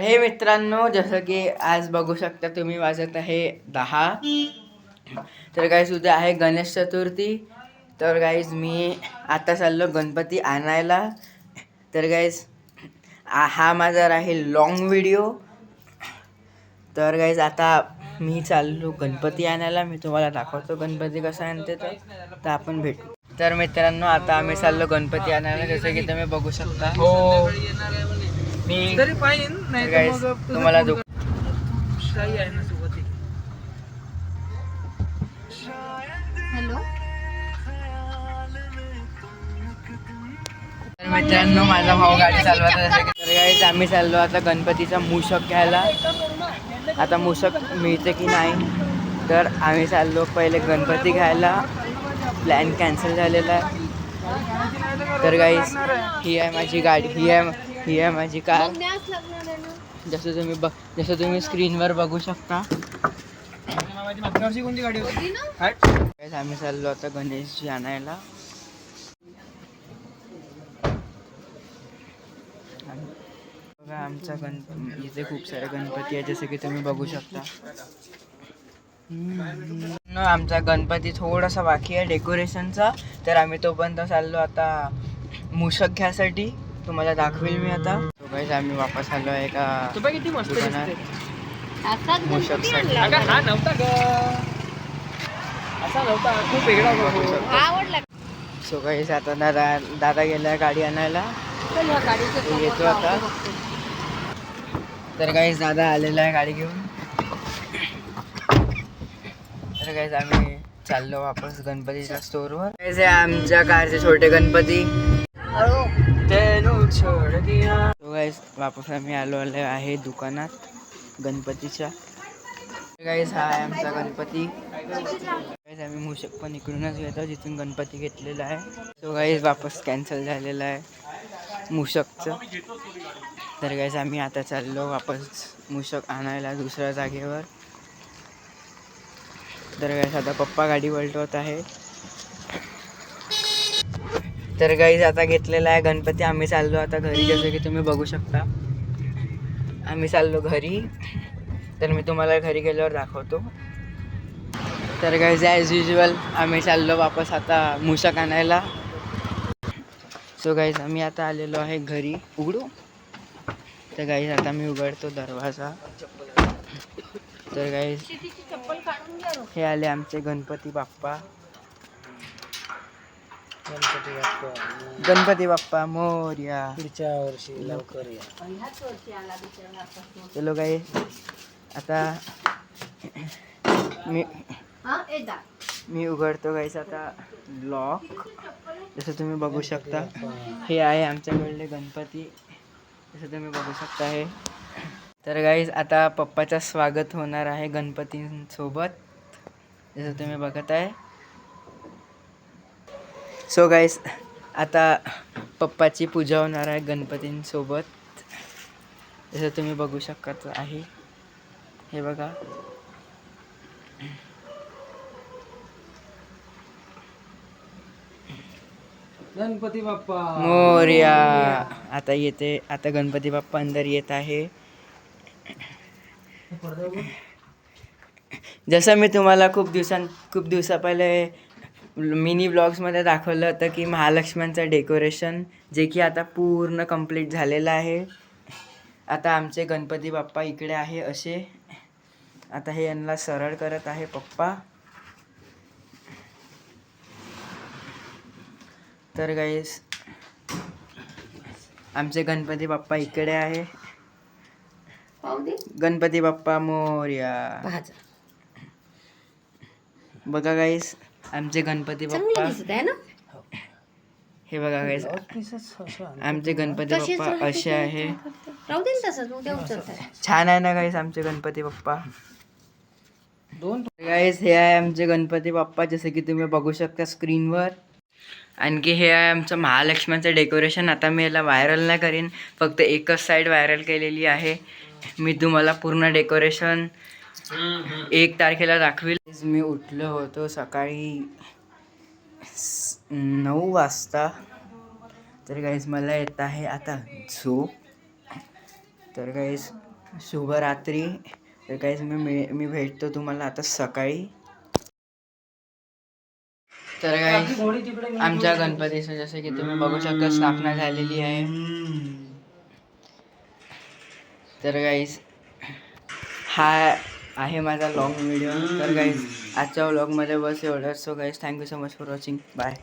हे मित्रांनो, जसं की आज बघू शकता तुम्ही वाजत आहे 10. तर गाईज उद्या आहे गणेश चतुर्थी. तर गाईज मी आता चाललो गणपती आणायला. तर गाईज हा माझा राहील लॉंग व्हिडिओ. तर गाईज आता मी चाललो गणपती आणायला. मी तुम्हाला दाखवतो गणपती कसा आणते तर आपण भेटू. तर मित्रांनो, आता आम्ही चाललो गणपती आणायला, जसं की तुम्ही बघू शकता. हो, मी तरी पाहिजे नाही तुम्हाला हॅलो. तर मित्रांनो, माझा भाऊ गाडी चालवत. तर गाईज आम्ही चाललो आता गणपतीचा मूषक घ्यायला. आता मूषक मिळते की नाही, तर आम्ही चाललो पहिले गणपती घ्यायला. प्लॅन कॅन्सल झालेला आहे. तर गाईज ही आहे माझी गाडी, ही आहे माझी कार. जसं तुम्ही स्क्रीनवर बघू शकता. कोणती गाडी होती? आम्ही चाललो आता गणेशजी आणायला. बघा आमचा इथे खूप सारे गणपती आहे, जसे की तुम्ही बघू शकता. आमचा गणपती थोडासा बाकी आहे डेकोरेशनचा. तर आम्ही तोपर्यंत चाललो आता मूषक घ्यासाठी. तुम्हाला दाखवेल मी आता. गाईज आम्ही वापस आलो आहे का दुकानात मूषकसाठी. खूप वेगळा. सो गाईज आता दादा गेला गाडी आणायला. येतो आता. तर गाईज दादा आलेला आहे गाडी घेऊन. तर गाईज आम्ही चाललो वापस गणपतीच्या स्टोअरवर. गाईज आमच्या कारचे छोटे गणपती. तो गाईज वापस आम्ही आलो आहे दुकानात गणपतीच्या. गाईज हा आहे आमचा गणपती. गाईज आम्ही मूषक पण इकडूनच घेतो जिथून गणपती घेतलेला आहे. तो गाईज वापस कॅन्सल झालेला आहे मूषकचं. तर गाईज आम्ही आता चाललो वापस मूषक आणायला दुसऱ्या जागेवर. तर गाईज आता पप्पा गाडी पलटवत आहे. तर गाईज आता घेतलेला आहे गणपती. आम्ही चाललो आता घरी, जसं की तुम्ही बघू शकता. आम्ही चाललो घरी. तर मी तुम्हाला घरी गेल्यावर दाखवतो. तर गाईज ॲज युजल आम्ही चाललो वापस आता मूषक आणायला. सो गाईज आम्ही आता आलेलो आहे घरी. उघडू. तर गाईज आता मी उघडतो दरवाजा. तर गाईज हे आले आमचे गणपती बाप्पा. गणपती बाप्पा मोरया. पुढच्या वर्षी लवकर या. चलो गाईज आता मी उघडतो गाईज आता लॉक. जसं तुम्ही बघू शकता हे आहे आमच्याकडले गणपती. जसं तुम्ही बघू शकता हे. तर गाईज आता पप्पाचं स्वागत होणार आहे गणपतींसोबत, जसं तुम्ही बघत आहे. सो गाईज आता पप्पाची पूजा होणार आहे गणपतींसोबत, जसं तुम्ही बघू शकत आहे. हे बघा. गणपती बाप्पा मोरया. आता गणपती बाप्पा अंदर येत आहे. जसं मी तुम्हाला खूप दिवसा पहिले मिनी ब्लॉग्समध्ये दाखवलं होतं की महालक्ष्म्यांचं डेकोरेशन, जे की आता पूर्ण कंप्लीट झालेलं आहे. आता आमचे गणपती बाप्पा इकडे आहे असे. आता हे यांना सरळ करत आहे पप्पा. तर गाईस आमचे गणपती बाप्पा इकडे आहे. गणपती बाप्पा मोरया. बघा गाईस आमचे गणपती बाप्पा. हे बघा गाईस आमचे गणपती बाप्पा असे आहे. छान आहे ना गाईस आमचे गणपती बाप्पा. गाईस हे आहे आमचे गणपती बाप्पा, जसे की तुम्ही बघू शकता स्क्रीनवर. आणखी हे आहे आमचं महालक्ष्म्यांचं डेकोरेशन. आता मी याला व्हायरल नाही करीन, फक्त एकच साईड व्हायरल केलेली आहे. मी तुम्हाला पूर्ण डेकोरेशन 1 तारखेला दाखवील. मी उठलो होतो सकाळी 9 वाजता. तर गाईस मला येत आहे आता झोप. तर गाईस शुभरात्री. तर काहीच मी भेटतो तुम्हाला आता सकाळी. तर आपली काही घोडी तिकडे नेऊन आमच्या ठेवू. गणपतीचं जसं की तुम्ही बघू शकता स्थापना झालेली आहे. तर गाईज हा आहे माझा लॉंग व्हिडिओ. तर गाईज आजच्या व्लॉगमध्ये बस एवढंच. So guys thank you so much for watching. Bye.